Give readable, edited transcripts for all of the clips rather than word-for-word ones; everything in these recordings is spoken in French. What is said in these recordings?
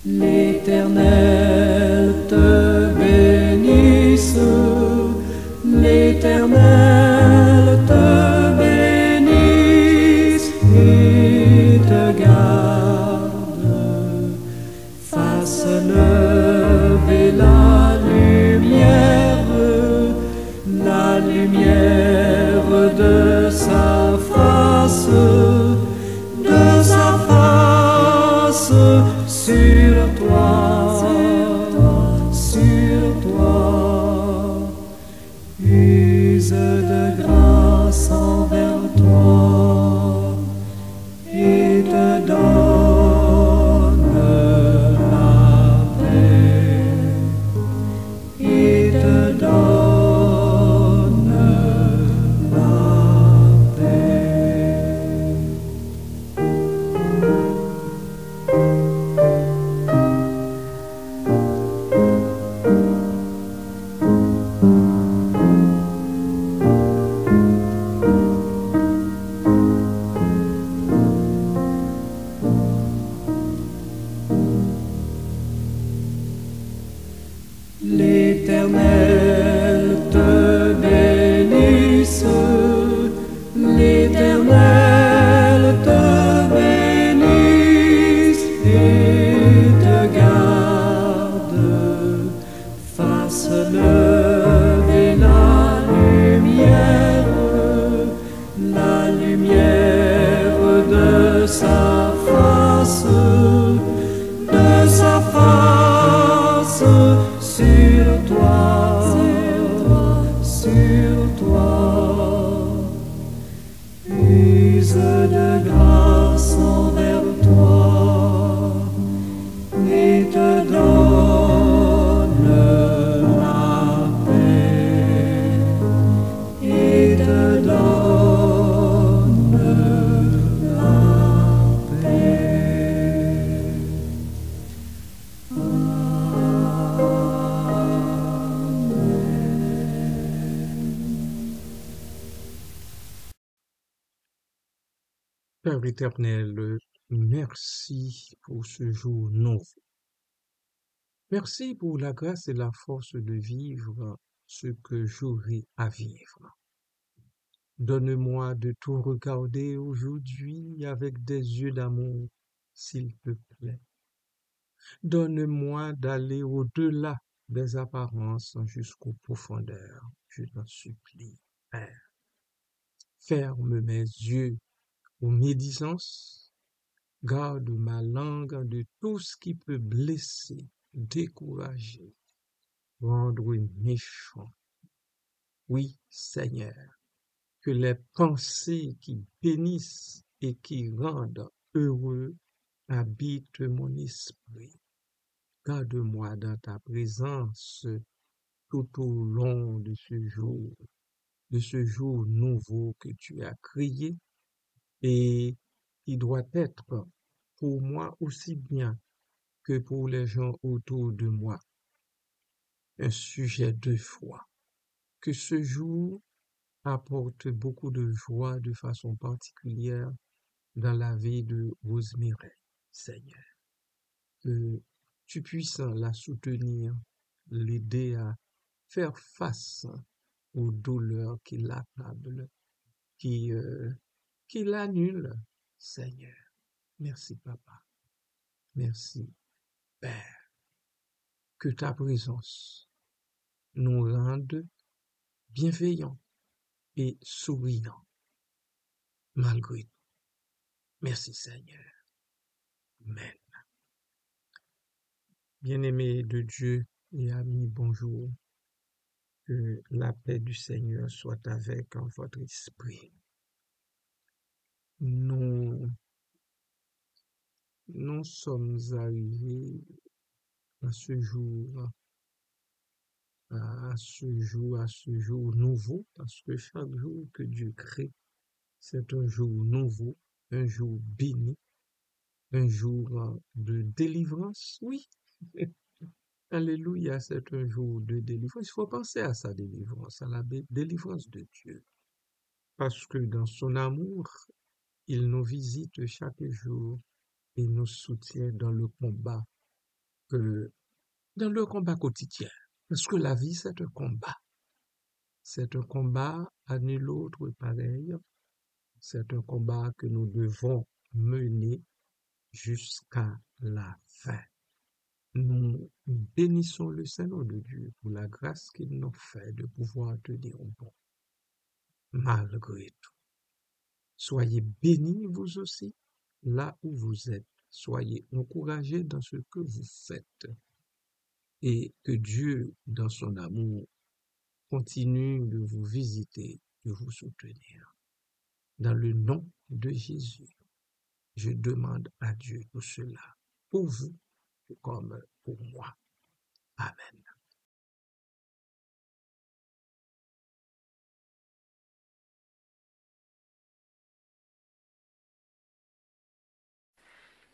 L'Éternel te bénisse, l'Éternel te bénisse et te garde, fasse lever la lumière de sa face sur toi, use de grâce envers toi et te donne la paix, et te donne la paix. L'Éternel te bénisse, l'Éternel te bénisse et te garde, fasse lever la lumière de sa face sur toi, use de grâce envers toi et te donne la paix, et te donne la paix. Père éternel, merci pour ce jour nouveau. Merci pour la grâce et la force de vivre ce que j'aurai à vivre. Donne-moi de tout regarder aujourd'hui avec des yeux d'amour, s'il te plaît. Donne-moi d'aller au-delà des apparences jusqu'aux profondeurs. Je t'en supplie, Père. Ferme mes yeux aux médisances. Garde ma langue de tout ce qui peut blesser, décourager, rendre méchant. Oui, Seigneur, que les pensées qui bénissent et qui rendent heureux habitent mon esprit. Garde-moi dans ta présence tout au long de ce jour nouveau que tu as créé et qui doit être pour moi aussi bien que pour les gens autour de moi un sujet de foi. Que ce jour apporte beaucoup de joie de façon particulière dans la vie de Rosemary, Seigneur. Que tu puisses la soutenir, l'aider à faire face aux douleurs qui l'accablent, qui, euh, qui l'annulent, Seigneur. Merci, Papa. Merci, Père. Que ta présence nous rende bienveillants et souriants malgré tout. Merci, Seigneur. Amen. Bien-aimés de Dieu et amis, bonjour. Que la paix du Seigneur soit avec votre esprit. Nous sommes arrivés à ce jour, à ce jour nouveau, parce que chaque jour que Dieu crée, c'est un jour nouveau, un jour béni, un jour de délivrance, oui. Alléluia, c'est un jour de délivrance. Il faut penser à sa délivrance, à la délivrance de Dieu. Parce que dans son amour, il nous visite chaque jour et nous soutient dans le combat quotidien. Parce que la vie, c'est un combat. C'est un combat à nul autre pareil. C'est un combat que nous devons mener jusqu'à la fin. Nous bénissons le Seigneur de Dieu pour la grâce qu'il nous fait de pouvoir tenir bon, malgré tout. Soyez bénis vous aussi, là où vous êtes. Soyez encouragés dans ce que vous faites. Et que Dieu, dans son amour, continue de vous visiter, de vous soutenir. Dans le nom de Jésus, je demande à Dieu tout cela, pour vous comme pour moi. Amen.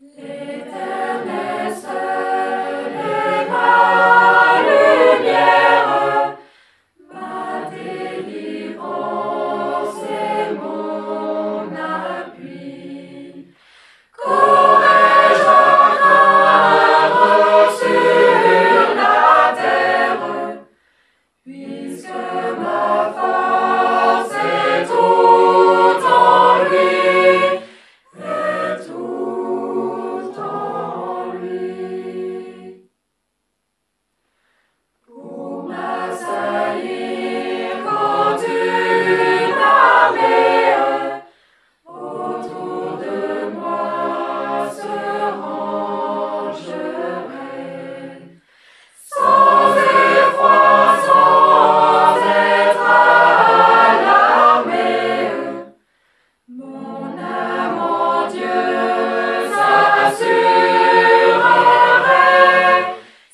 L'Éternel seul est ma lumière, ma délivrance et mon appui. Qu'aurais-je à craindre sur la terre, puisque ma force est tout en lui, est tout en lui. Pour m'assaillir quand une armée autour de moi se rangerait, sans effroi, sans être alarmé, mon âme en Dieu s'assurerait,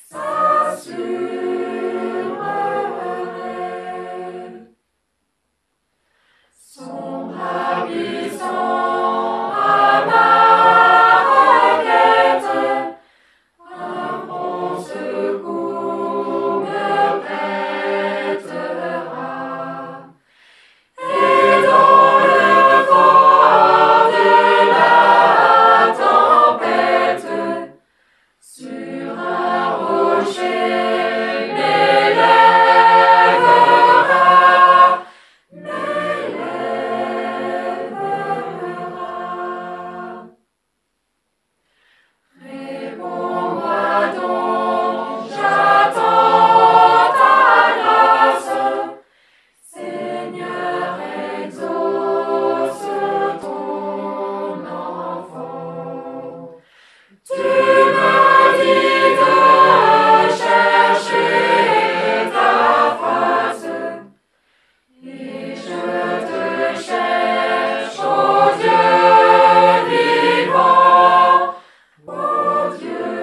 s'assurerait. Son bras puissant à ma requête, un bon secours me prêtera. Et dans le fort de la tempête, sur un rocher m'élèvera, m'élèvera. Réponds-moi donc, j'attends ta grâce. Seigneur, exauce ton enfant. Tu me dis de chercher ta face, et je te cherche, ô Dieu vivant, ô Dieu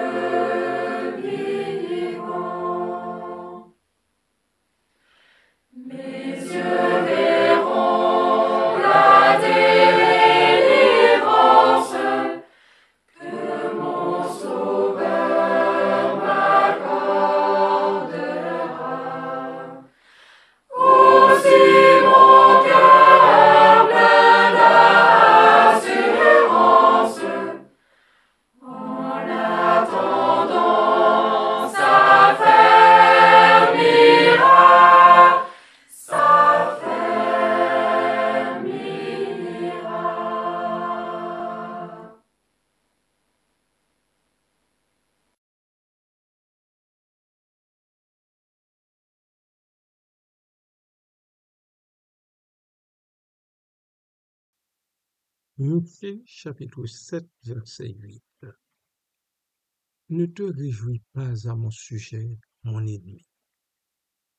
vivant. Mes yeux verront la délivrance que mon Sauveur m'accordera. Aussi mon cœur plein d'assurance, en l'attendant, s'affermira, s'affermira. Michée, chapitre 7, verset 8. Ne te réjouis pas à mon sujet, mon ennemi,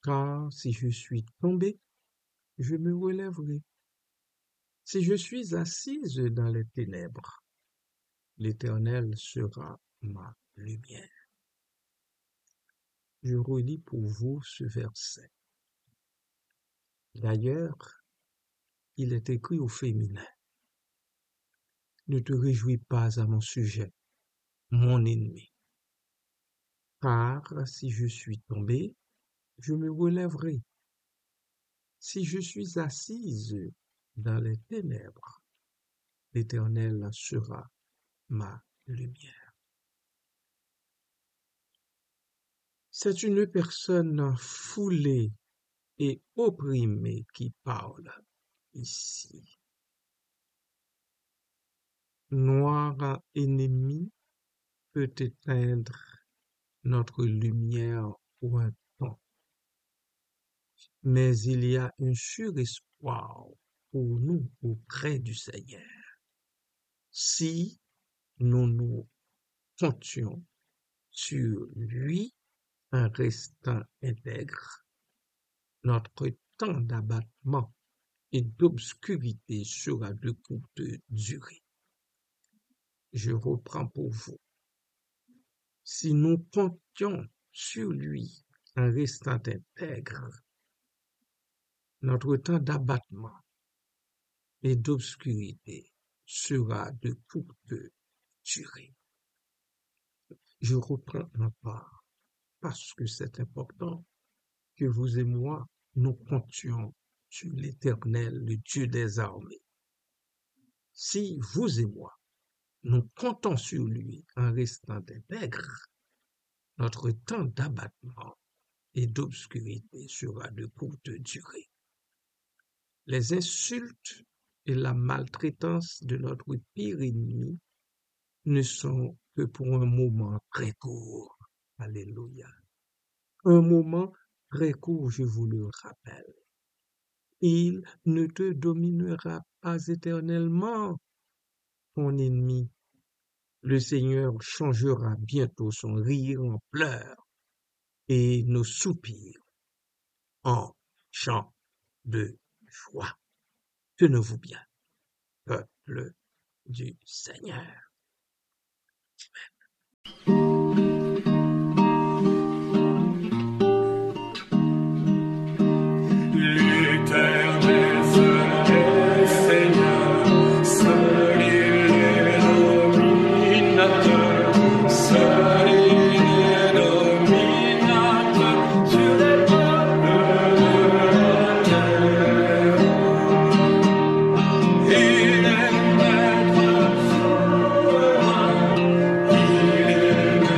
car si je suis tombé, je me relèverai. Si je suis assise dans les ténèbres, l'Éternel sera ma lumière. Je relis pour vous ce verset. D'ailleurs, il est écrit au féminin. Ne te réjouis pas à mon sujet, mon ennemi. Car si je suis tombé, je me relèverai. Si je suis assise dans les ténèbres, l'Éternel sera ma lumière. C'est une personne foulée et opprimée qui parle ici. Noir ennemi peut éteindre notre lumière pour un temps, mais il y a un sûr espoir pour nous auprès du Seigneur. Si nous nous comptions sur lui en restant intègre, notre temps d'abattement et d'obscurité sera de courte durée. Je reprends pour vous. Si nous comptions sur lui en restant intègre, notre temps d'abattement et d'obscurité sera de courte durée. Je reprends encore parce que c'est important que vous et moi, nous comptions sur l'Éternel, le Dieu des armées. Si vous et moi, nous comptons sur lui en restant intègres, notre temps d'abattement et d'obscurité sera de courte durée. Les insultes et la maltraitance de notre pire ennemi ne sont que pour un moment très court. Alléluia. Un moment très court, je vous le rappelle. Il ne te dominera pas éternellement, ton ennemi. Le Seigneur changera bientôt son rire en pleurs et nos soupirs en chants de joie. Tenez-vous bien, peuple du Seigneur. L'Éternel seul est Seigneur, seul il est dominateur, seul il est dominateur sur les peuples de la terre. Il est maître souverain, il est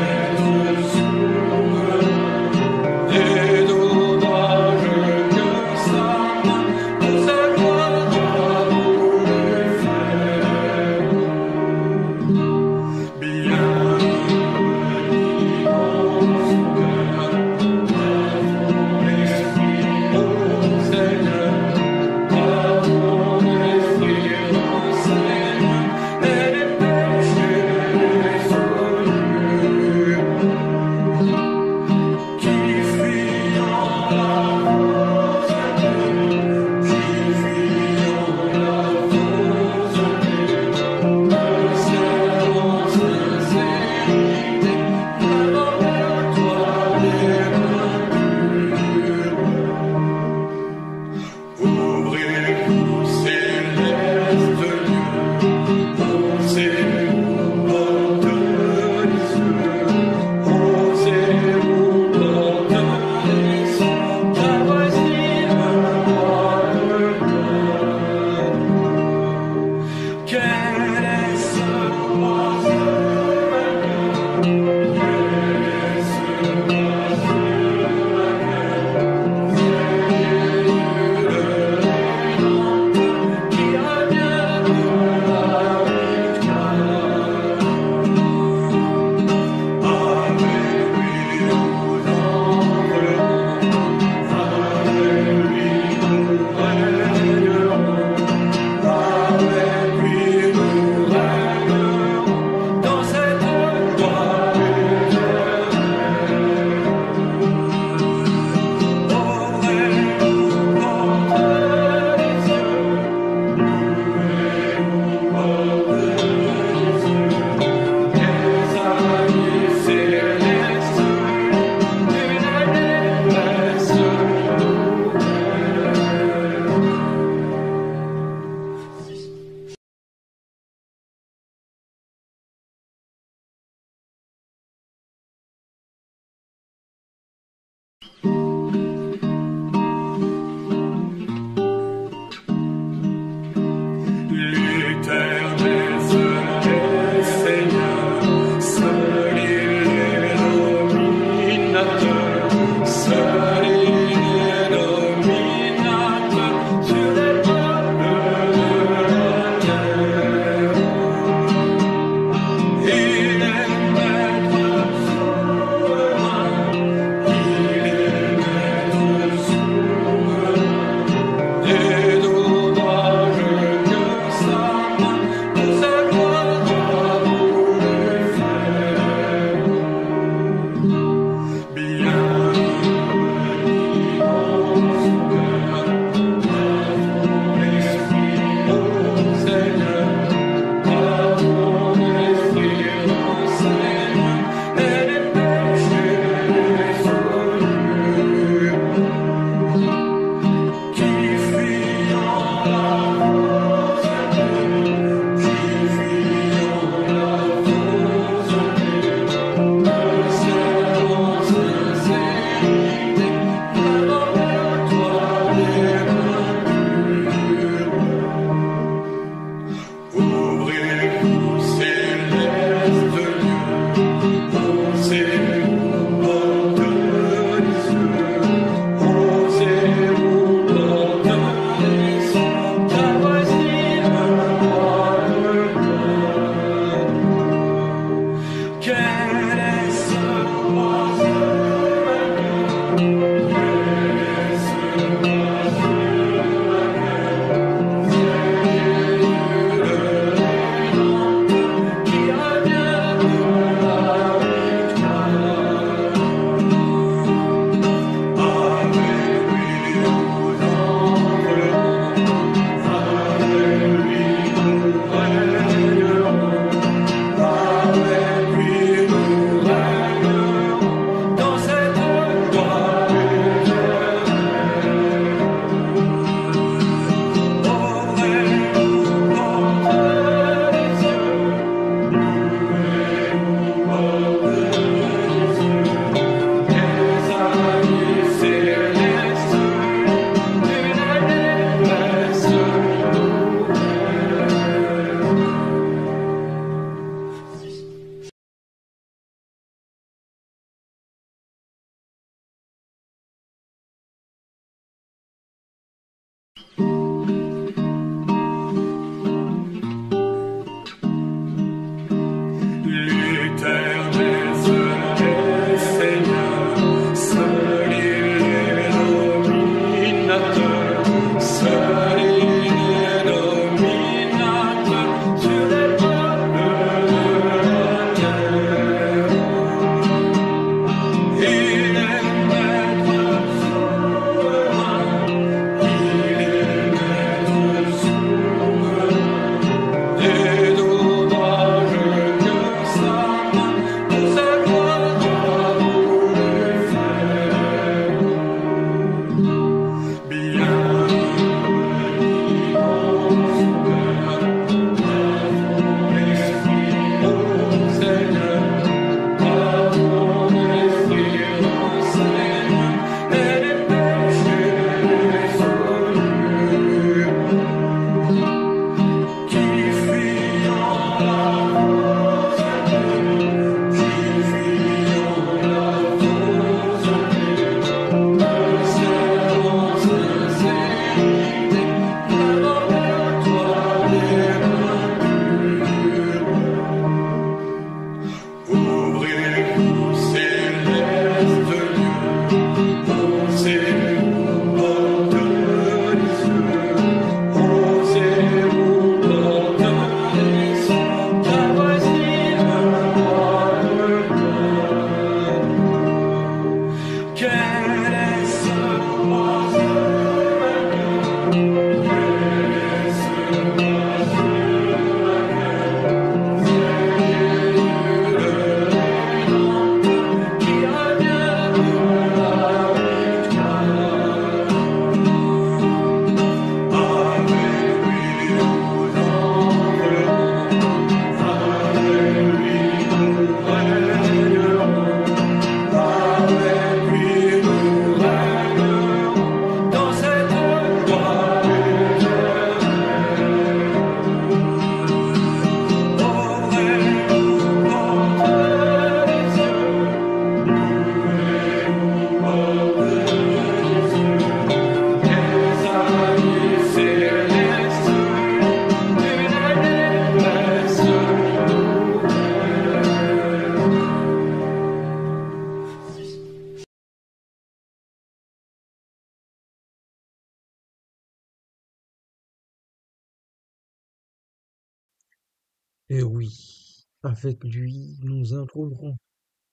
Et oui, avec lui, nous entrerons.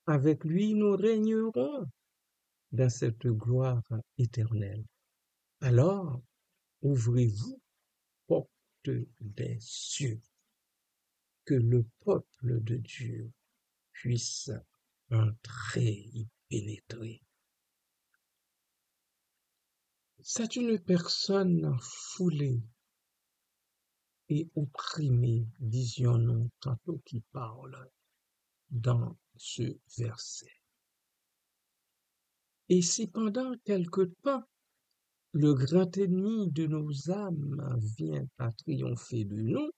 Avec lui, nous régnerons dans cette gloire éternelle. Alors, ouvrez-vous, porte des cieux, que le peuple de Dieu puisse entrer y pénétrer. C'est une personne foulée et opprimée, disions-nous tantôt, qui parle dans ce verset. Et si pendant quelque temps, le grand ennemi de nos âmes vient à triompher de nous,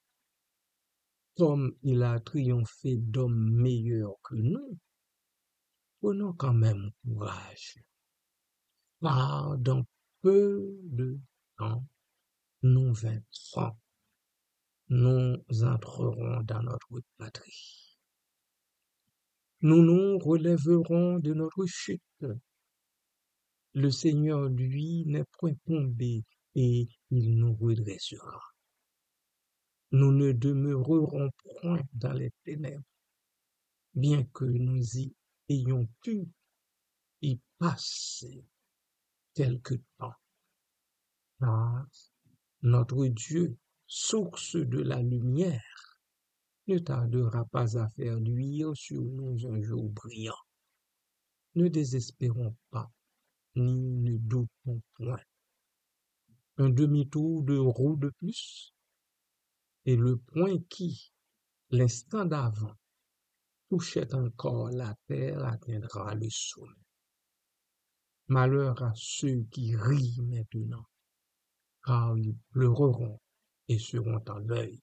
comme il a triomphé d'hommes meilleurs que nous, prenons quand même courage, car dans peu de temps, nous vaincrons, nous entrerons dans notre patrie. Nous nous relèverons de notre chute. Le Seigneur, lui, n'est point tombé et il nous redressera. Nous ne demeurerons point dans les ténèbres, bien que nous y ayons pu y passer quelque temps. Car notre Dieu, source de la lumière, ne tardera pas à faire luire sur nous un jour brillant. Ne désespérons pas, ni ne doutons point. Un demi-tour de roue de plus, et le point qui, l'instant d'avant, touchait encore la terre atteindra le sommet. Malheur à ceux qui rient maintenant, car ils pleureront et seront en deuil,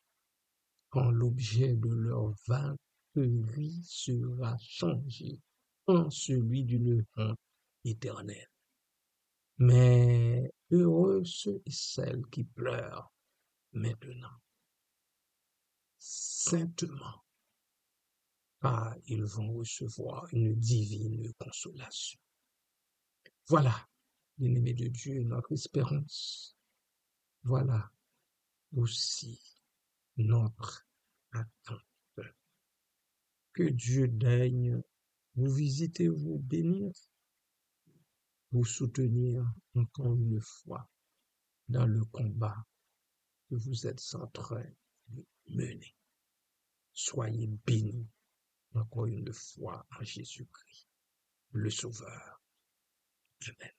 quand l'objet de leur vaniterie sera changé en celui d'une honte éternelle. Mais heureux ceux et celles qui pleurent maintenant, saintement, car ils vont recevoir une divine consolation. Voilà, bien-aimés de Dieu, notre espérance. Voilà aussi notre attente. Que Dieu daigne vous visiter, vous bénir, vous soutenir encore une fois dans le combat que vous êtes en train de mener. Soyez bénis encore une fois en Jésus-Christ, le Sauveur. Amen.